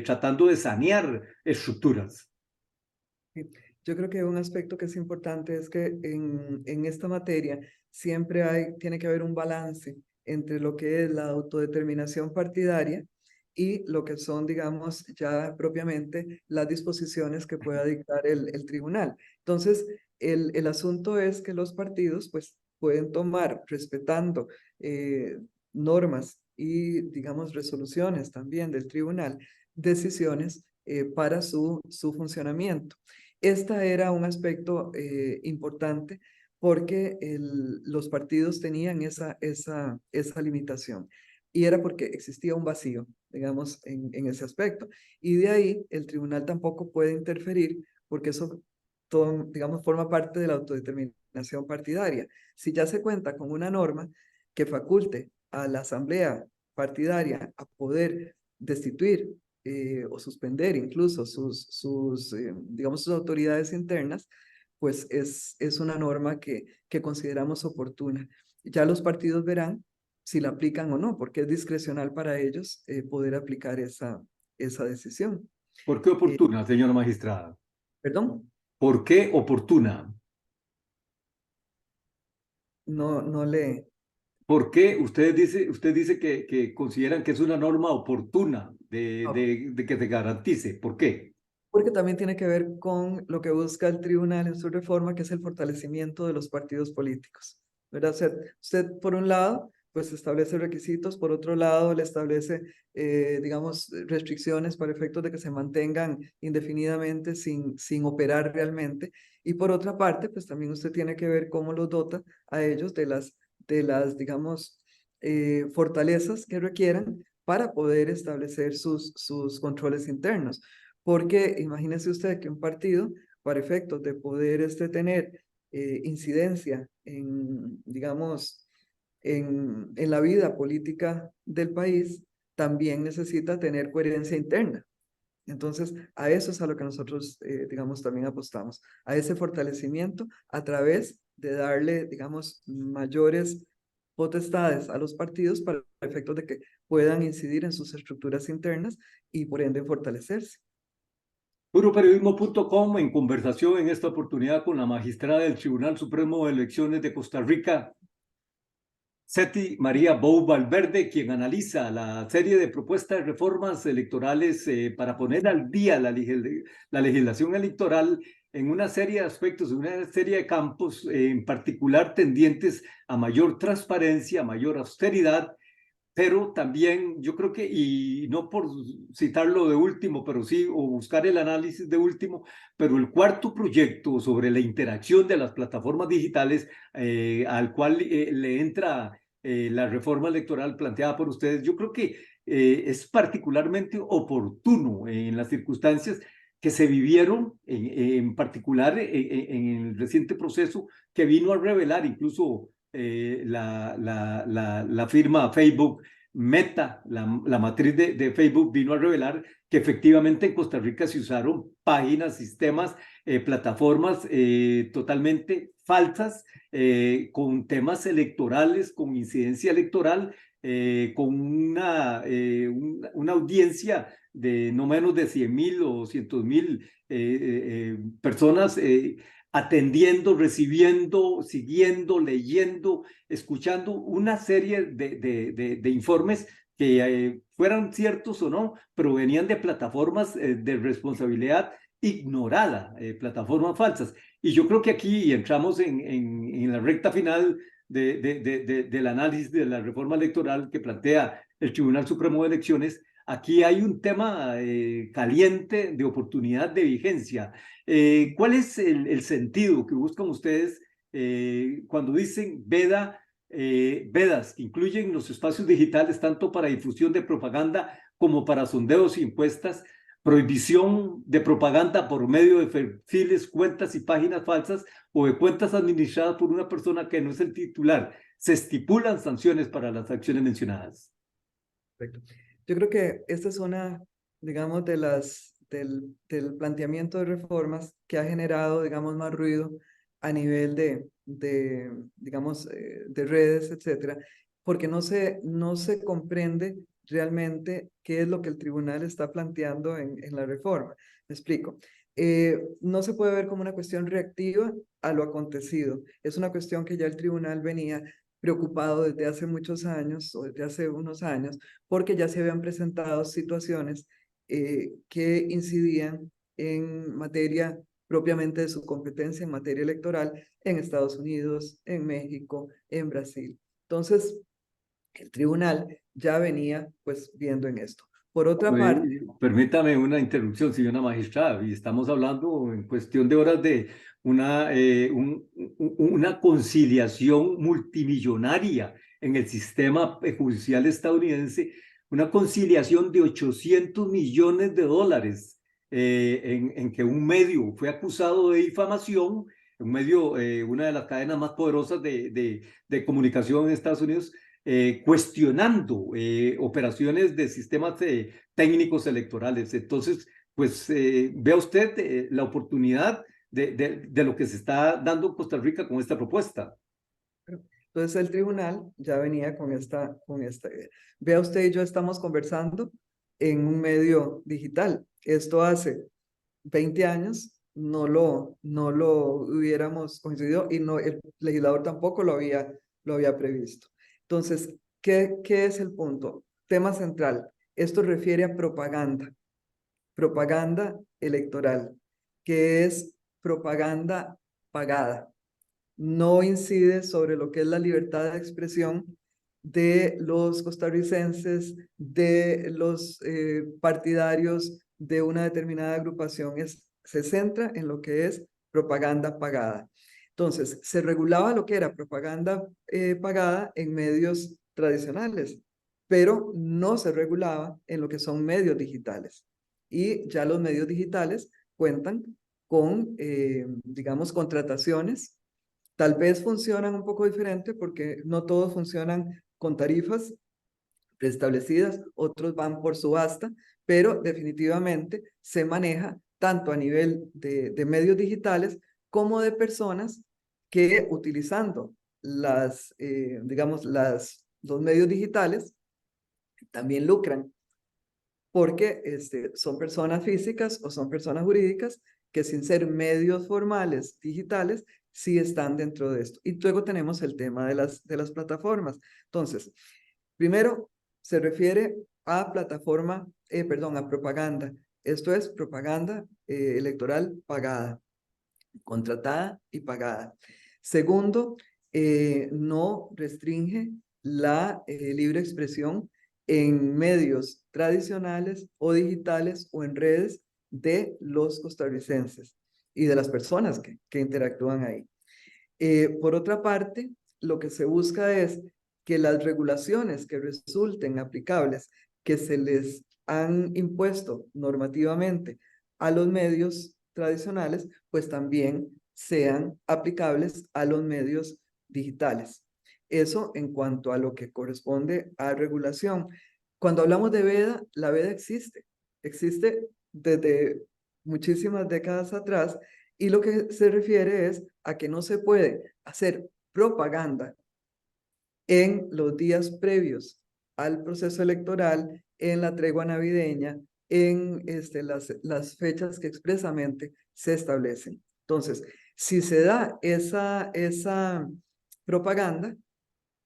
tratando de sanear estructuras. yo creo que un aspecto que es importante es que en esta materia siempre tiene que haber un balance entre lo que es la autodeterminación partidaria y lo que son, digamos, ya propiamente las disposiciones que pueda dictar el tribunal. Entonces, el asunto es que los partidos pues pueden tomar, respetando normas y, digamos, resoluciones también del tribunal, decisiones para su funcionamiento. Esta era un aspecto importante porque los partidos tenían esa limitación y era porque existía un vacío, digamos, en ese aspecto. Y de ahí el tribunal tampoco puede interferir porque eso, todo, digamos, forma parte de la autodeterminación partidaria. Si ya se cuenta con una norma que faculte a la asamblea partidaria a poder destituir o suspender incluso digamos, sus autoridades internas, pues es una norma que consideramos oportuna. Ya los partidos verán si la aplican o no, porque es discrecional para ellos poder aplicar esa decisión. ¿Por qué Eh, oportuna, señora magistrada? Perdón, ¿Por qué oportuna? no le... ¿Por qué usted dice que consideran que es una norma oportuna de que se garantice? ¿Por qué? Porque también tiene que ver con lo que busca el tribunal en su reforma, que es el fortalecimiento de los partidos políticos, ¿verdad? O sea, usted, por un lado, pues establece requisitos, por otro lado, le establece, digamos, restricciones para efectos de que se mantengan indefinidamente sin operar realmente, y por otra parte, pues también usted tiene que ver cómo los dota a ellos digamos, fortalezas que requieran para poder establecer sus controles internos. Porque imagínese usted que un partido, para efectos de poder tener incidencia digamos, en la vida política del país, también necesita tener coherencia interna. Entonces, a eso es a lo que nosotros, digamos, también apostamos, a ese fortalecimiento a través de darle, digamos, mayores potestades a los partidos para efectos de que puedan incidir en sus estructuras internas y por ende fortalecerse. Puroperiodismo.com en conversación en esta oportunidad con la magistrada del Tribunal Supremo de Elecciones de Costa Rica, Seti María Bou Valverde, quien analiza la serie de propuestas de reformas electorales para poner al día la legislación electoral en una serie de aspectos, en una serie de campos, en particular tendientes a mayor transparencia, a mayor austeridad, pero también yo creo que, y no por citarlo de último, pero sí, o buscar el análisis de último, pero el cuarto proyecto sobre la interacción de las plataformas digitales al cual le entra la reforma electoral planteada por ustedes, yo creo que es particularmente oportuno en las circunstancias que se vivieron, en particular en el reciente proceso que vino a revelar incluso la firma Facebook, Meta, la matriz de Facebook, vino a revelar que efectivamente en Costa Rica se usaron páginas, sistemas, plataformas totalmente falsas, con temas electorales, con incidencia electoral, con una audiencia de no menos de 100.000 o 200.000 personas atendiendo, recibiendo, siguiendo, leyendo, escuchando una serie de informes que fueran ciertos o no, provenían de plataformas de responsabilidad ignorada, plataformas falsas. Y yo creo que aquí entramos en la recta final del análisis de la reforma electoral que plantea el Tribunal Supremo de Elecciones. Aquí hay un tema caliente de oportunidad de vigencia. ¿Cuál es el sentido que buscan ustedes cuando dicen vedas que incluyen los espacios digitales tanto para difusión de propaganda como para sondeos y encuestas, prohibición de propaganda por medio de perfiles, cuentas y páginas falsas o de cuentas administradas por una persona que no es el titular? Se estipulan sanciones para las acciones mencionadas. Perfecto. Yo creo que esta es una, digamos, del planteamiento de reformas que ha generado, digamos, más ruido a nivel digamos, de redes, etcétera, porque no se comprende realmente qué es lo que el tribunal está planteando en la reforma. Me explico. No se puede ver como una cuestión reactiva a lo acontecido. Es una cuestión que ya el tribunal venía preocupado desde hace muchos años o desde hace unos años, porque ya se habían presentado situaciones que incidían en materia propiamente de su competencia en materia electoral en Estados Unidos, en México, en Brasil. Entonces, el tribunal ya venía pues viendo en esto. Por otra parte, Permítame una interrupción, señora magistrada, y estamos hablando en cuestión de horas de una conciliación multimillonaria en el sistema judicial estadounidense, una conciliación de 800 millones de dólares, en que un medio fue acusado de difamación, un medio, una de las cadenas más poderosas de comunicación en Estados Unidos, cuestionando operaciones de sistemas técnicos electorales. Entonces, pues vea usted la oportunidad de lo que se está dando en Costa Rica con esta propuesta. entonces el tribunal ya venía con esta idea. Vea usted y yo estamos conversando en un medio digital. Esto hace 20 años no lo hubiéramos coincidido y no, el legislador tampoco lo había previsto. Entonces, ¿qué es el punto? Tema central. Esto refiere a propaganda electoral, que es propaganda pagada. No incide sobre lo que es la libertad de expresión de los costarricenses, de los partidarios de una determinada agrupación. Se centra en lo que es propaganda pagada. Entonces, se regulaba lo que era propaganda pagada en medios tradicionales, pero no se regulaba en lo que son medios digitales. Y ya los medios digitales cuentan con, digamos, contrataciones. Tal vez funcionan un poco diferente porque no todos funcionan con tarifas preestablecidas, otros van por subasta, pero definitivamente se maneja tanto a nivel de medios digitales como de personas que utilizando digamos, los medios digitales también lucran, porque son personas físicas o son personas jurídicas que sin ser medios formales digitales sí están dentro de esto. Y luego tenemos el tema de las plataformas. Entonces, primero se refiere a a propaganda. Esto es propaganda electoral pagada, contratada y pagada. Segundo, no restringe la libre expresión en medios tradicionales o digitales o en redes de los costarricenses y de las personas que interactúan ahí. Por otra parte, lo que se busca es que las regulaciones que resulten aplicables, que se les han impuesto normativamente a los medios tradicionales, pues también sean aplicables a los medios digitales. Eso en cuanto a lo que corresponde a regulación. Cuando hablamos de veda, la veda existe desde muchísimas décadas atrás, y lo que se refiere es a que no se puede hacer propaganda en los días previos al proceso electoral, en la tregua navideña, en las fechas que expresamente se establecen. Entonces, si se da esa propaganda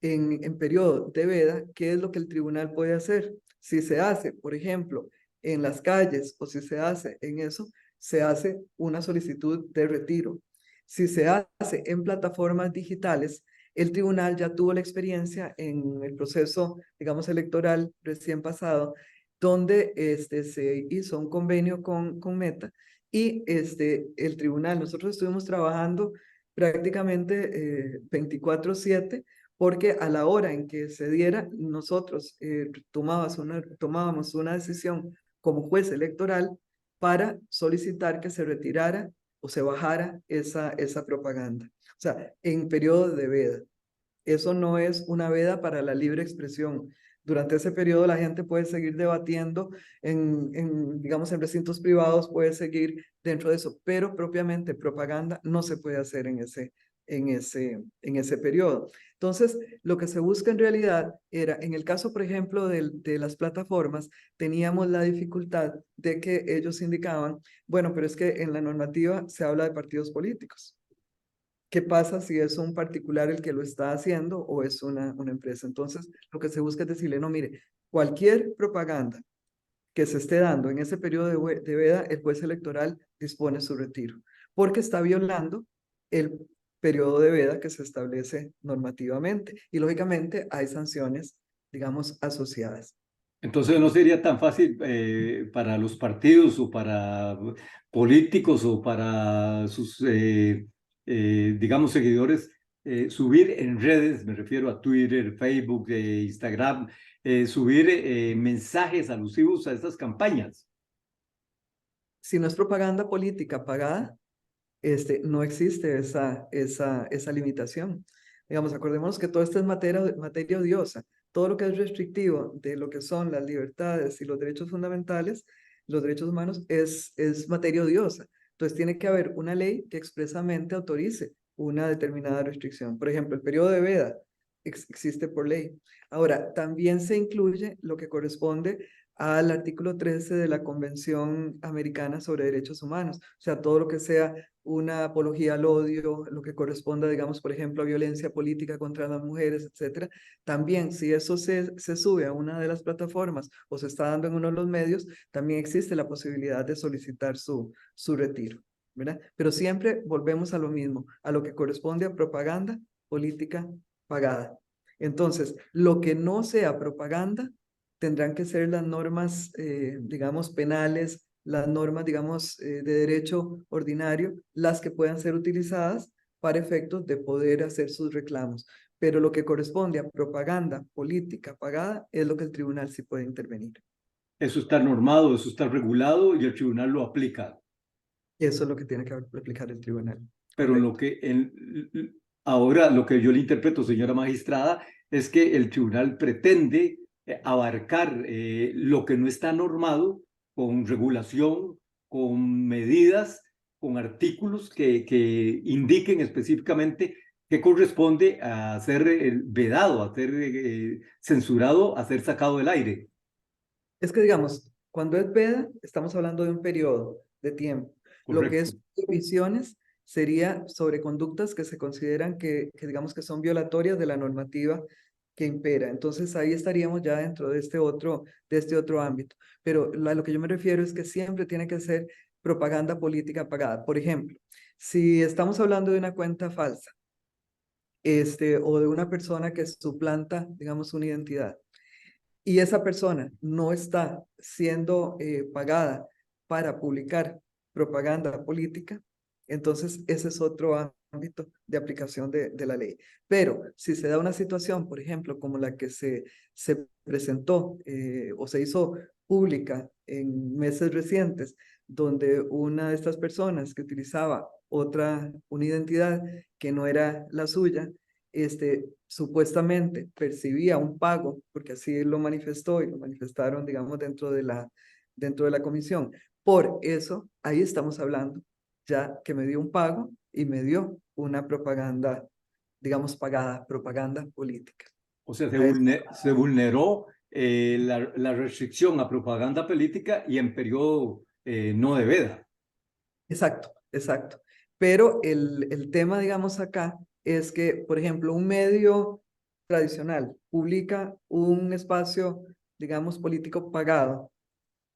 en periodo de veda, ¿qué es lo que el tribunal puede hacer? Si se hace, por ejemplo, en las calles, o si se hace en eso, se hace una solicitud de retiro. Si se hace en plataformas digitales, el tribunal ya tuvo la experiencia en el proceso, digamos, electoral recién pasado, donde se hizo un convenio con Meta, y el tribunal, nosotros estuvimos trabajando prácticamente 24/7, porque a la hora en que se diera, nosotros tomábamos una decisión como juez electoral para solicitar que se retirara o se bajara esa propaganda. O sea, en periodo de veda. Eso no es una veda para la libre expresión. Durante ese periodo la gente puede seguir debatiendo digamos, en recintos privados, puede seguir dentro de eso, pero propiamente propaganda no se puede hacer en ese periodo. Entonces, lo que se busca en realidad era, en el caso, por ejemplo, de las plataformas, teníamos la dificultad de que ellos indicaban, bueno, pero es que en la normativa se habla de partidos políticos. ¿Qué pasa si es un particular el que lo está haciendo o es una empresa? Entonces, lo que se busca es decirle, no, mire, cualquier propaganda que se esté dando en ese periodo de veda, el juez electoral dispone su retiro, porque está violando el periodo de veda que se establece normativamente. Y lógicamente hay sanciones, digamos, asociadas. Entonces no sería tan fácil para los partidos o para políticos o para sus, digamos, seguidores, subir en redes, me refiero a Twitter, Facebook, Instagram, subir mensajes alusivos a estas campañas. Si no es propaganda política pagada, no existe esa limitación. Digamos, acordémonos que todo esto es materia odiosa. Todo lo que es restrictivo de lo que son las libertades y los derechos fundamentales, los derechos humanos, es materia odiosa. Entonces tiene que haber una ley que expresamente autorice una determinada restricción. Por ejemplo, el periodo de veda existe por ley. Ahora, también se incluye lo que corresponde al artículo 13 de la Convención Americana sobre Derechos Humanos, o sea, todo lo que sea una apología al odio, lo que corresponda, digamos, por ejemplo, a violencia política contra las mujeres, etcétera. También, si eso se sube a una de las plataformas o se está dando en uno de los medios, también existe la posibilidad de solicitar su retiro, ¿verdad? Pero siempre volvemos a lo mismo, a lo que corresponde a propaganda política pagada. Entonces, lo que no sea propaganda tendrán que ser las normas, digamos, penales, las normas, digamos, de derecho ordinario, las que puedan ser utilizadas para efectos de poder hacer sus reclamos. Pero lo que corresponde a propaganda política pagada es lo que el tribunal sí puede intervenir. Eso está normado, eso está regulado y el tribunal lo aplica. Eso es lo que tiene que aplicar el tribunal. Pero Correcto. ahora lo que yo le interpreto, señora magistrada, es que el tribunal pretende abarcar lo que no está normado con regulación, con medidas, con artículos que indiquen específicamente qué corresponde a ser vedado, a ser censurado, a ser sacado del aire. Es que, digamos, cuando es veda, estamos hablando de un periodo de tiempo. Lo que Correcto. es prohibiciones sería sobre conductas que se consideran que digamos que son violatorias de la normativa que impera. Entonces ahí estaríamos ya dentro de este otro ámbito. Pero a lo que yo me refiero es que siempre tiene que ser propaganda política pagada. Por ejemplo, si estamos hablando de una cuenta falsa, o de una persona que suplanta, digamos, una identidad, y esa persona no está siendo pagada para publicar propaganda política, entonces ese es otro ámbito de aplicación de la ley. Pero si se da una situación, por ejemplo, como la que se presentó o se hizo pública en meses recientes, donde una de estas personas que utilizaba una identidad que no era la suya, supuestamente percibía un pago, porque así lo manifestó y lo manifestaron, digamos, dentro de la comisión. Por eso, ahí estamos hablando ya que me dio un pago y me dio una propaganda, digamos, pagada, propaganda política. O sea, A eso. se vulneró la restricción a propaganda política y en periodo no de veda. Exacto, exacto. Pero el tema, digamos, acá es que, por ejemplo, un medio tradicional publica un espacio, digamos, político pagado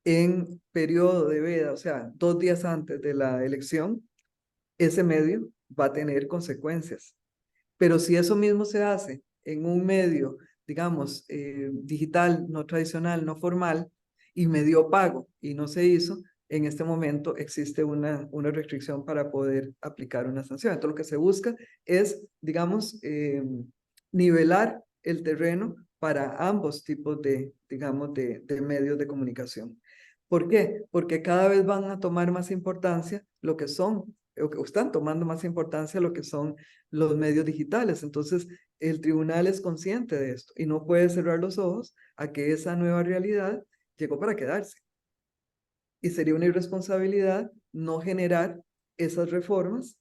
en periodo de veda, o sea, 2 días antes de la elección, ese medio va a tener consecuencias. Pero si eso mismo se hace en un medio, digamos, digital, no tradicional, no formal, y me dio pago y no se hizo, en este momento existe una restricción para poder aplicar una sanción. Entonces, lo que se busca es, digamos, nivelar el terreno para ambos tipos de, digamos, de medios de comunicación. ¿Por qué? Porque cada vez van a tomar más importancia lo que son, o están tomando más importancia lo que son los medios digitales. Entonces, el tribunal es consciente de esto y no puede cerrar los ojos a que esa nueva realidad llegó para quedarse. Y sería una irresponsabilidad no generar esas reformas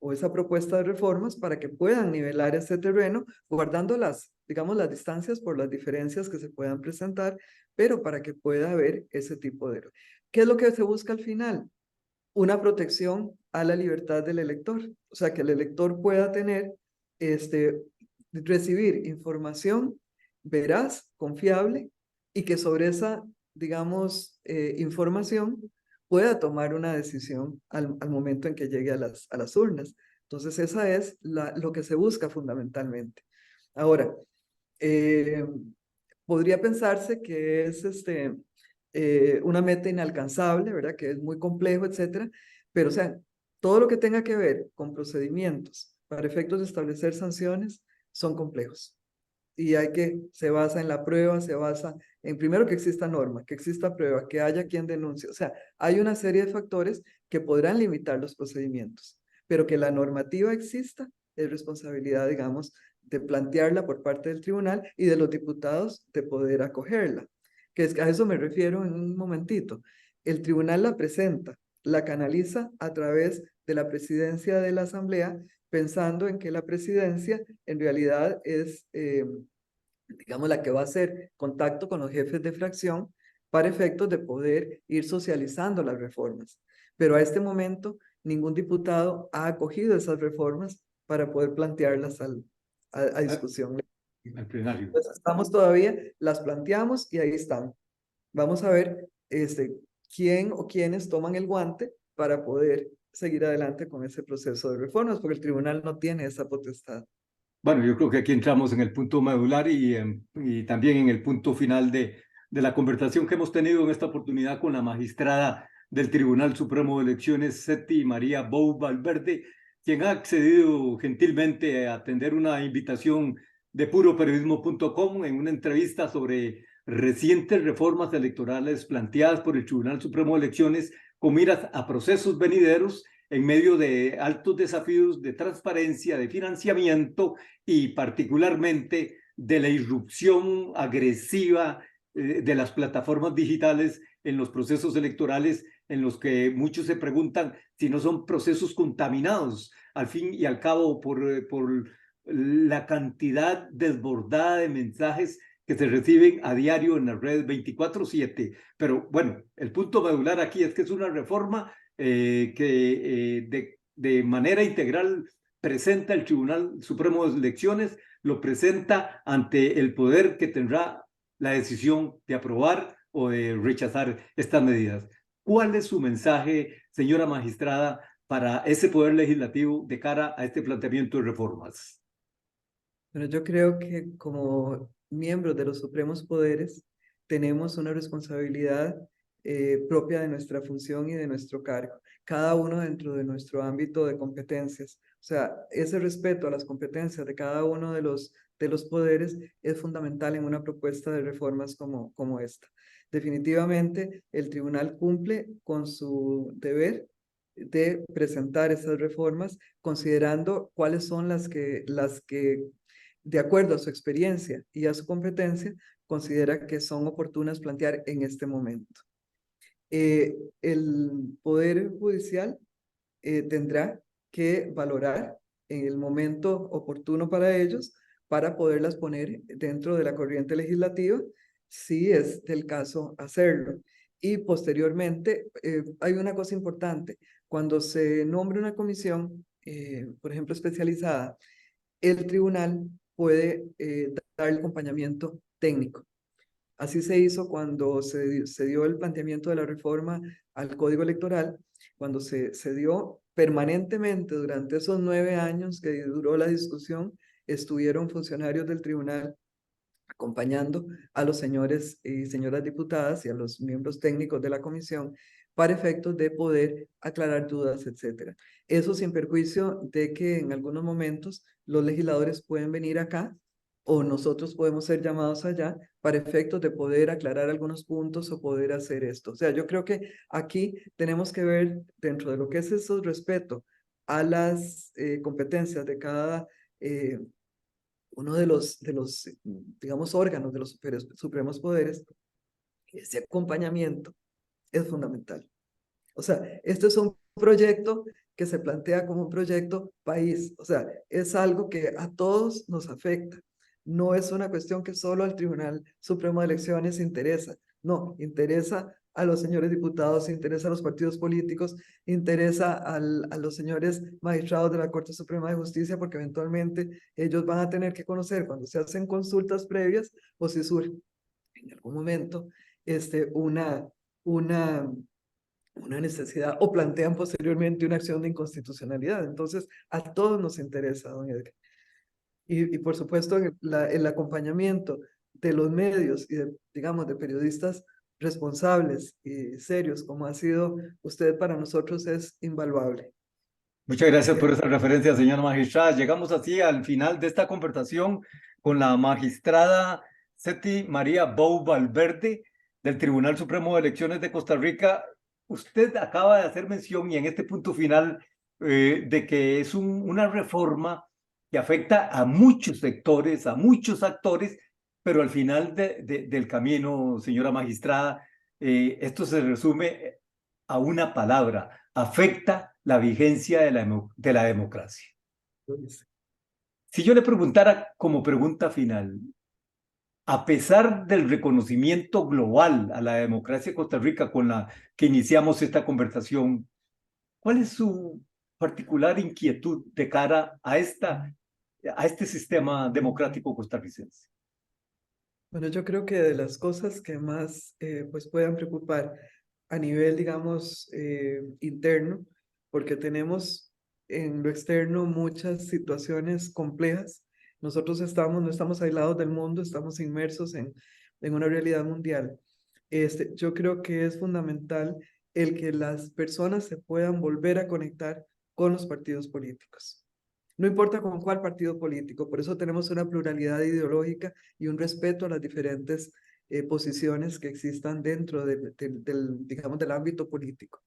o esa propuesta de reformas para que puedan nivelar ese terreno, guardando las, digamos, las distancias por las diferencias que se puedan presentar, pero para que pueda haber ese tipo de... ¿Qué es lo que se busca al final? Una protección a la libertad del elector, o sea, que el elector pueda tener, recibir información veraz, confiable, y que sobre esa, digamos, información pueda tomar una decisión al momento en que llegue a las urnas. Entonces, esa es lo que se busca fundamentalmente. Ahora, eh, podría pensarse que es una meta inalcanzable, ¿verdad? Que es muy complejo, etcétera. Pero, o sea, todo lo que tenga que ver con procedimientos para efectos de establecer sanciones son complejos. Y se basa en la prueba, se basa en primero que exista norma, que exista prueba, que haya quien denuncie. O sea, hay una serie de factores que podrán limitar los procedimientos, pero que la normativa exista es responsabilidad, digamos, de plantearla por parte del tribunal y de los diputados de poder acogerla. Que es, a eso me refiero en un momentito. El tribunal la presenta, la canaliza a través de la presidencia de la Asamblea, pensando en que la presidencia en realidad es, digamos, la que va a hacer contacto con los jefes de fracción para efectos de poder ir socializando las reformas. Pero a este momento, ningún diputado ha acogido esas reformas para poder plantearlas a discusión. Al plenario. Entonces, estamos todavía, las planteamos y ahí están. Vamos a ver quién o quiénes toman el guante para poder seguir adelante con ese proceso de reformas, porque el tribunal no tiene esa potestad. Bueno, yo creo que aquí entramos en el punto medular y también en el punto final de la conversación que hemos tenido en esta oportunidad con la magistrada del Tribunal Supremo de Elecciones, Seti María Bou Valverde, quien ha accedido gentilmente a atender una invitación de puroperiodismo.com en una entrevista sobre recientes reformas electorales planteadas por el Tribunal Supremo de Elecciones con miras a procesos venideros en medio de altos desafíos de transparencia, de financiamiento y particularmente de la irrupción agresiva de las plataformas digitales en los procesos electorales, en los que muchos se preguntan si no son procesos contaminados, al fin y al cabo, por la cantidad desbordada de mensajes que se reciben a diario en las redes 24/7. Pero bueno, el punto medular aquí es que es una reforma que de manera integral presenta el Tribunal Supremo de Elecciones, lo presenta ante el poder que tendrá la decisión de aprobar o de rechazar estas medidas. ¿Cuál es su mensaje, señora magistrada, para ese poder legislativo de cara a este planteamiento de reformas? Pero yo creo que como miembros de los supremos poderes tenemos una responsabilidad propia de nuestra función y de nuestro cargo, cada uno dentro de nuestro ámbito de competencias. O sea, ese respeto a las competencias de cada uno de los poderes es fundamental en una propuesta de reformas como esta. Definitivamente, el tribunal cumple con su deber de presentar esas reformas, considerando cuáles son las que, de acuerdo a su experiencia y a su competencia, considera que son oportunas plantear en este momento. El Poder Judicial tendrá que valorar en el momento oportuno para ellos para poderlas poner dentro de la corriente legislativa, si es del caso hacerlo. Y posteriormente, hay una cosa importante, cuando se nombre una comisión, por ejemplo, especializada, el tribunal puede dar el acompañamiento técnico. Así se hizo cuando se dio el planteamiento de la reforma al Código Electoral, cuando se dio permanentemente durante esos 9 años que duró la discusión, estuvieron funcionarios del tribunal acompañando a los señores y señoras diputadas y a los miembros técnicos de la comisión para efectos de poder aclarar dudas, etcétera. Eso sin perjuicio de que en algunos momentos los legisladores pueden venir acá o nosotros podemos ser llamados allá para efectos de poder aclarar algunos puntos o poder hacer esto. O sea, yo creo que aquí tenemos que ver dentro de lo que es eso respeto a las competencias de cada uno de los, digamos, órganos de los supremos poderes, ese acompañamiento es fundamental. O sea, este es un proyecto que se plantea como un proyecto país. O sea, es algo que a todos nos afecta. No es una cuestión que solo al Tribunal Supremo de Elecciones interesa. No, interesa a los señores diputados, interesa a los partidos políticos, interesa a los señores magistrados de la Corte Suprema de Justicia, porque eventualmente ellos van a tener que conocer cuando se hacen consultas previas o si surge en algún momento una, una necesidad o plantean posteriormente una acción de inconstitucionalidad. Entonces, a todos nos interesa, don Edgar. Y por supuesto, el acompañamiento de los medios y, digamos, de periodistas responsables y serios, como ha sido usted para nosotros, es invaluable. Muchas gracias por esa referencia, señora magistrada. Llegamos así al final de esta conversación con la magistrada Seti María Bou Valverde del Tribunal Supremo de Elecciones de Costa Rica. Usted acaba de hacer mención y en este punto final de que es una reforma que afecta a muchos sectores, a muchos actores, pero al final del camino, señora magistrada, esto se resume a una palabra: afecta la vigencia de la democracia. Si yo le preguntara como pregunta final, a pesar del reconocimiento global a la democracia de Costa Rica con la que iniciamos esta conversación, ¿cuál es su particular inquietud de cara a este sistema democrático costarricense? Bueno, yo creo que de las cosas que más pues puedan preocupar a nivel, digamos, interno, porque tenemos en lo externo muchas situaciones complejas. Nosotros no estamos aislados del mundo, estamos inmersos en una realidad mundial. Yo creo que es fundamental el que las personas se puedan volver a conectar con los partidos políticos. No importa con cuál partido político, por eso tenemos una pluralidad ideológica y un respeto a las diferentes posiciones que existan dentro digamos, del ámbito político.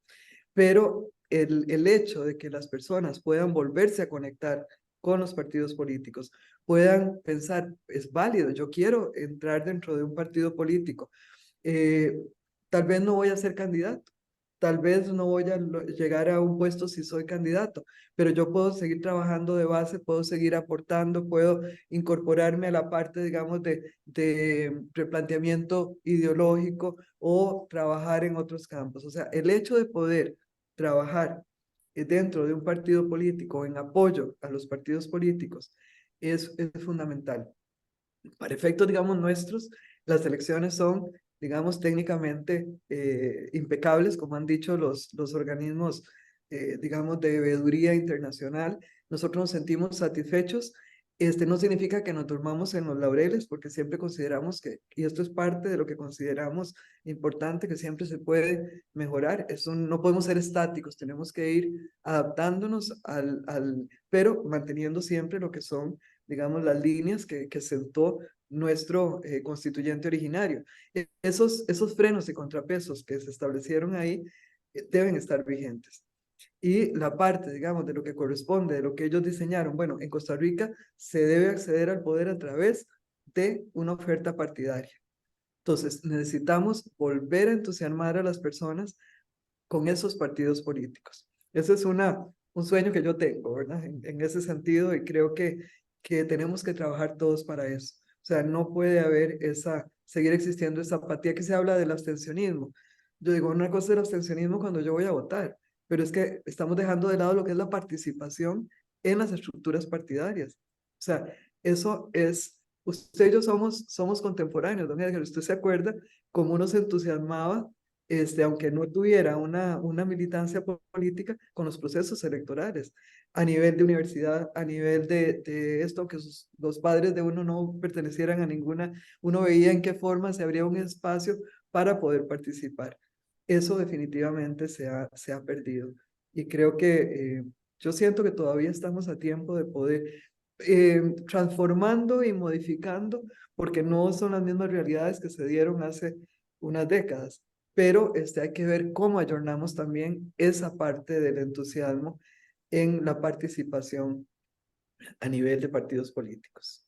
Pero el hecho de que las personas puedan volverse a conectar con los partidos políticos, puedan pensar, es válido, yo quiero entrar dentro de un partido político, eh, tal vez no voy a ser candidato, tal vez no voy a llegar a un puesto si soy candidato, pero yo puedo seguir trabajando de base, puedo seguir aportando, puedo incorporarme a la parte, digamos, de replanteamiento ideológico o trabajar en otros campos. O sea, el hecho de poder trabajar dentro de un partido político en apoyo a los partidos políticos es fundamental. Para efectos, digamos, nuestros, las elecciones son, digamos, técnicamente impecables, como han dicho los organismos, digamos, de veeduría internacional. Nosotros nos sentimos satisfechos. No significa que nos durmamos en los laureles, porque siempre consideramos que, y esto es parte de lo que consideramos importante, que siempre se puede mejorar. No podemos ser estáticos, tenemos que ir adaptándonos pero manteniendo siempre lo que son, digamos, las líneas que sentó nuestro constituyente originario. Esos frenos y contrapesos que se establecieron ahí deben estar vigentes. Y la parte, digamos, de lo que corresponde, de lo que ellos diseñaron, bueno, en Costa Rica se debe acceder al poder a través de una oferta partidaria. Entonces, necesitamos volver a entusiasmar a las personas con esos partidos políticos. Ese es un sueño que yo tengo, ¿verdad? En ese sentido, y creo que tenemos que trabajar todos para eso. O sea, no puede haber seguir existiendo esa apatía que se habla del abstencionismo. Yo digo, una cosa es el abstencionismo cuando yo voy a votar, pero es que estamos dejando de lado lo que es la participación en las estructuras partidarias. O sea, eso es, usted y yo somos contemporáneos, don Edgar, usted se acuerda cómo uno se entusiasmaba aunque no tuviera una militancia política con los procesos electorales, a nivel de universidad, a nivel de esto, que los padres de uno no pertenecieran a ninguna, uno veía en qué forma se abría un espacio para poder participar. Eso definitivamente se ha perdido. Y creo que yo siento que todavía estamos a tiempo de poder transformando y modificando, porque no son las mismas realidades que se dieron hace unas décadas, pero hay que ver cómo ayornamos también esa parte del entusiasmo en la participación a nivel de partidos políticos.